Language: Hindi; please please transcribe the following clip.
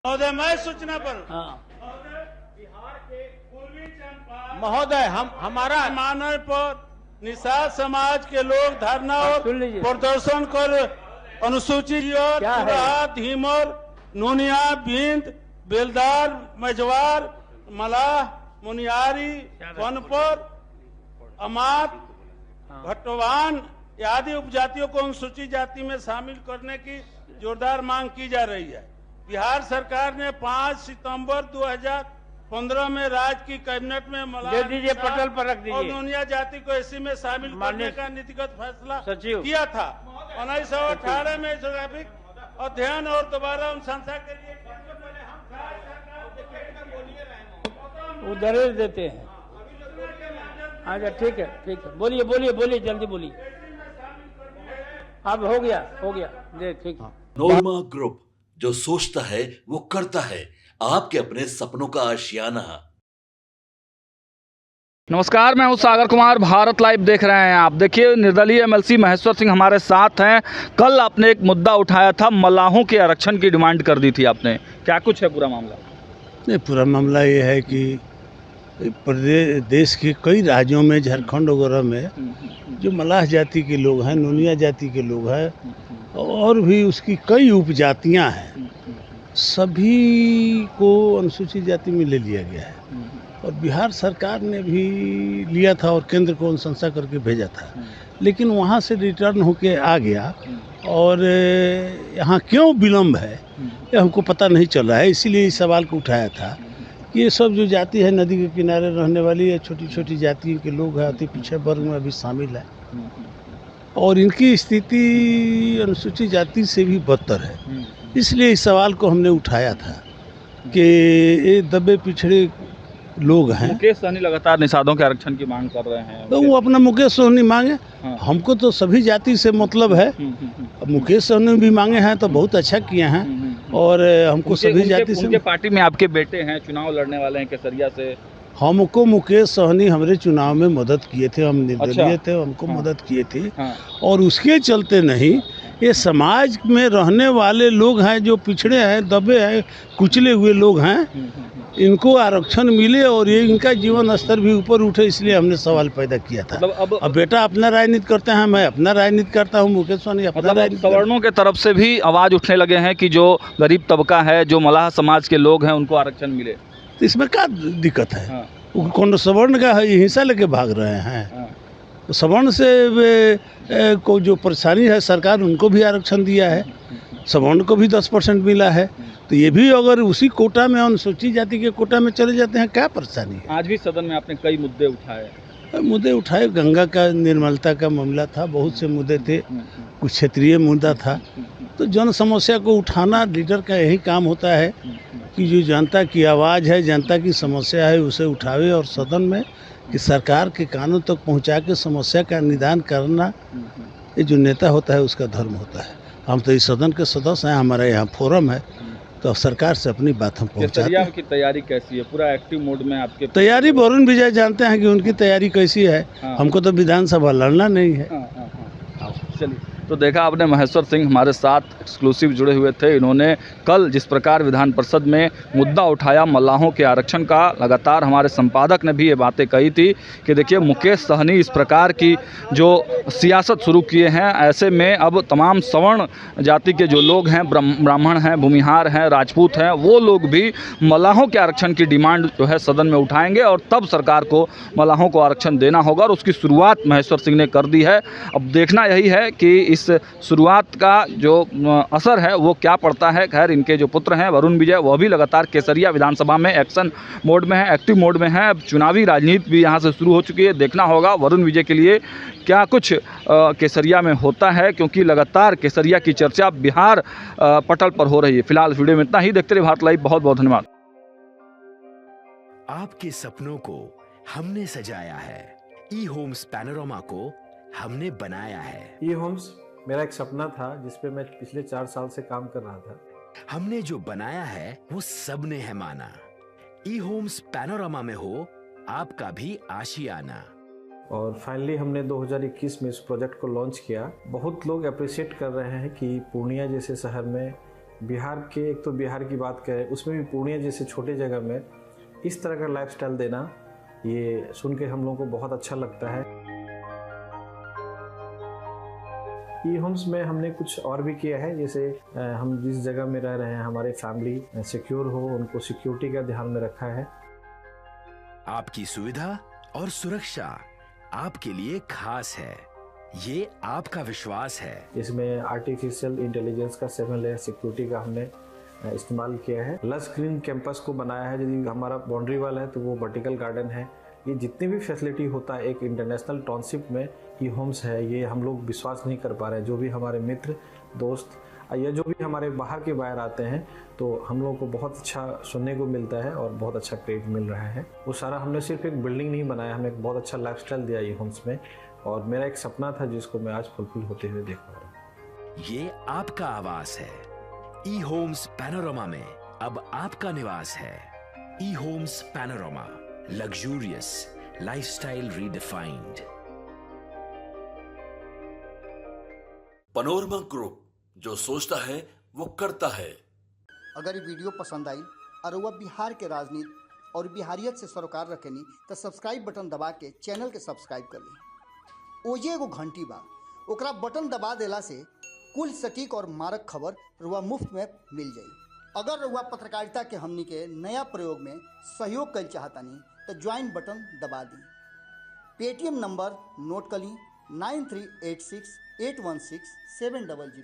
महोदय, मैं सूचना पर बिहार के पूर्वी चंपारण महोदय, हमारा मानव पर निषाद समाज के लोग धरना और प्रदर्शन कर अनुसूचित और धीमर, नूनिया, भिंद, बेलदार, मझवार, मलाह, मुनियारी, पनपर, अमात, भट्टवान आदि उपजातियों को अनुसूचित जाति में शामिल करने की जोरदार मांग की जा रही है। बिहार सरकार ने 5 सितंबर 2015 में राज्य की कैबिनेट में दे दीजिए, पटल पर रख दीजिए, और नूनिया जाति को एसी में शामिल करने का नीतिगत फैसला किया था। 1918 में जोग्राफिक अध्ययन और दोबारा अनुशंसा के लिए उधर देते हैं। अच्छा, ठीक है, बोलिए, जल्दी बोलिए। अब हो गया, दे ठीक। नोरमा ग्रुप, जो सोचता है वो करता है। आपके अपने सपनों का आशियाना। नमस्कार, मैं हूं सागर कुमार। भारत लाइव देख रहे हैं आप। देखिए, निर्दलीय एमएलसी महेश्वर सिंह हमारे साथ हैं। कल आपने एक मुद्दा उठाया था, मलाहों के आरक्षण की डिमांड कर दी थी आपने। क्या कुछ है पूरा मामला? नहीं, पूरा मामला ये है कि प्रदेश देश के कई राज्यों में, झारखंड वगैरह में जो मलाह जाति के लोग हैं, नूनिया जाति के लोग हैं, और भी उसकी कई उपजातियां हैं, सभी को अनुसूचित जाति में ले लिया गया है। और बिहार सरकार ने भी लिया था और केंद्र को अनुशंसा करके भेजा था, लेकिन वहाँ से रिटर्न होके आ गया। और यहाँ क्यों विलम्ब है ये हमको पता नहीं चल रहा है। इसीलिए इस सवाल को उठाया था कि ये सब जो जाति है, नदी के किनारे रहने वाली है, छोटी छोटी जाति के लोग हैं, अति पिछड़े वर्ग में अभी शामिल है, और इनकी स्थिति अनुसूचित जाति से भी बदतर है। इसलिए इस सवाल को हमने उठाया था कि ये दबे पिछड़े लोग हैं। मुकेश सहनी लगातार निषादों के आरक्षण की मांग कर रहे हैं, तो वो अपना मुकेश सहनी मांगे। हमको तो सभी जाति से मतलब है। मुकेश सहनी भी मांगे हैं तो बहुत अच्छा किए हैं, और हमको सभी जाति से। उनके पार्टी में आपके बेटे हैं, चुनाव लड़ने वाले हैं केसरिया से। हमको मुकेश सहनी हमारे चुनाव में मदद किए थे, हम निर्दलीय थे, हमको मदद किए थे। और उसके चलते नहीं, ये समाज में रहने वाले लोग हैं जो पिछड़े हैं, दबे हैं, कुचले हुए लोग हैं, इनको आरक्षण मिले और ये इनका जीवन स्तर भी ऊपर उठे, इसलिए हमने सवाल पैदा किया था। अब बेटा अपना राजनीति करते हैं, मैं अपना राजनीति करता हूँ, मुकेश सहनी अपना राजनीति। सवर्णों के तरफ से भी आवाज़ उठने लगे हैं कि जो गरीब तबका है, जो मलाह समाज के लोग हैं, उनको आरक्षण मिले। तो इसमें क्या दिक्कत है? कौन सवर्ण का हिस्सा लेके भाग रहे हैं? तो सवर्ण से को जो परेशानी है, सरकार उनको भी आरक्षण दिया है, सवर्ण को भी 10% मिला है। तो ये भी अगर उसी कोटा में, अनुसूचित जाति के कोटा में चले जाते हैं, क्या परेशानी है? आज भी सदन में आपने कई मुद्दे उठाए। गंगा का निर्मलता का मामला था, बहुत से मुद्दे थे, कुछ क्षेत्रीय मुद्दा था। तो जन समस्या को उठाना लीडर का यही काम होता है कि जो जनता की आवाज़ है, जनता की समस्या है, उसे उठावे और सदन में कि सरकार के कानों तक पहुंचा के समस्या का निदान करना, ये जो नेता होता है उसका धर्म होता है। हम तो इस सदन के सदस्य हैं, हमारा यहाँ फोरम है, तो सरकार से अपनी बात हम पहुँचाते हैं। की तैयारी कैसी है? पूरा एक्टिव मोड में आपके तैयारी? वरुण विजय जानते हैं कि उनकी तैयारी कैसी है। हमको तो विधानसभा लड़ना नहीं है। चलिए, तो देखा आपने, महेश्वर सिंह हमारे साथ एक्सक्लूसिव जुड़े हुए थे। इन्होंने कल जिस प्रकार विधान परिषद में मुद्दा उठाया मलाहों के आरक्षण का, लगातार हमारे संपादक ने भी ये बातें कही थी कि देखिए, मुकेश सहनी इस प्रकार की जो सियासत शुरू किए हैं, ऐसे में अब तमाम सवर्ण जाति के जो लोग हैं, ब्राह्मण हैं, भूमिहार हैं, राजपूत हैं, वो लोग भी मलाहों के आरक्षण की डिमांड जो है सदन में उठाएंगे, और तब सरकार को मलाहों को आरक्षण देना होगा। और उसकी शुरुआत महेश्वर सिंह ने कर दी है। अब देखना यही है कि इस शुरुआत का जो असर है वो क्या पड़ता है। खैर, इनके जो पुत्र हैं वरुण विजय, वह भी लगातार केसरिया विधानसभा में एक्शन मोड में है, एक्टिव मोड में है। अब चुनावी राजनीति भी यहाँ से शुरू हो चुकी है। देखना होगा वरुण विजय के लिए क्या कुछ केसरिया में होता है, क्योंकि लगातार केसरिया की चर्चा बिहार पटल पर हो रही है। फिलहाल वीडियो में इतना ही। देखते रहिए भारत लाइव। बहुत बहुत धन्यवाद। आपके सपनों को हमने सजाया है, ई होम्स पैनोरमा को हमने बनाया है। ई होम्स मेरा एक सपना था जिस पे मैं पिछले 4 साल से काम कर रहा था। हमने जो बनाया है वो सबने है माना। ई होम्स पैनोरमा में हो आपका भी आशियाना। और फाइनली हमने 2021 में इस प्रोजेक्ट को लॉन्च किया। बहुत लोग अप्रिशिएट कर रहे हैं कि पूर्णिया जैसे शहर में बिहार के, एक तो बिहार की बात करें, उसमें भी पूर्णिया जैसे छोटे जगह में इस तरह का लाइफस्टाइल देना, ये सुन के हम लोगों को बहुत अच्छा लगता है। ई होम्स में हमने कुछ और भी किया है, जैसे हम जिस जगह में रह रहे हैं हमारे फैमिली सिक्योर हो, उनको सिक्योरिटी का ध्यान में रखा है। आपकी सुविधा और सुरक्षा आपके लिए खास है, ये आपका विश्वास है। इसमें आर्टिफिशियल इंटेलिजेंस का 7 लेयर सिक्योरिटी का हमने इस्तेमाल किया है। लस ग्रीन कैंपस को बनाया है, यदि हमारा बाउंड्री वाल है तो वो वर्टिकल गार्डन है। ये जितनी भी फैसिलिटी होता है एक इंटरनेशनल टाउनशिप में, ई होम्स है, ये हम लोग विश्वास नहीं कर पा रहे हैं। जो भी हमारे मित्र दोस्त या जो भी हमारे बाहर के बाहर आते हैं तो हम लोगों को बहुत अच्छा सुनने को मिलता है और बहुत अच्छा क्रेडिट मिल रहा है। वो सारा हमने सिर्फ एक बिल्डिंग नहीं बनाया, हमें एक बहुत अच्छा लाइफस्टाइल दिया ई होम्स में, और मेरा एक सपना था जिसको मैं आज फुलफिल होते हुए देख पा रहा हूँ। ये आपका आवास है। ई होम्स पैनोरामा में अब आपका निवास है। E homes panorama, luxurious lifestyle redefined. Panorama group, जो सोचता है वो करता है। अगर ये वीडियो पसंद आई और वह बिहार के राजनीति और बिहारियत से सरोकार रखेनी तो सब्सक्राइब बटन दबा के चैनल के सब्सक्राइब कर ली। ओजे एगो घंटी बा, ओकरा बटन दबा देला से कुल सटीक और मारक खबर रुआ मुफ्त में मिल जाई। अगर रुआ पत्रकारिता के हमनी के नया प्रयोग में सहयोग कर चाहतानी तो ज्वाइन बटन दबा दी। पेटीएम नंबर नोट कर ली 9386816700।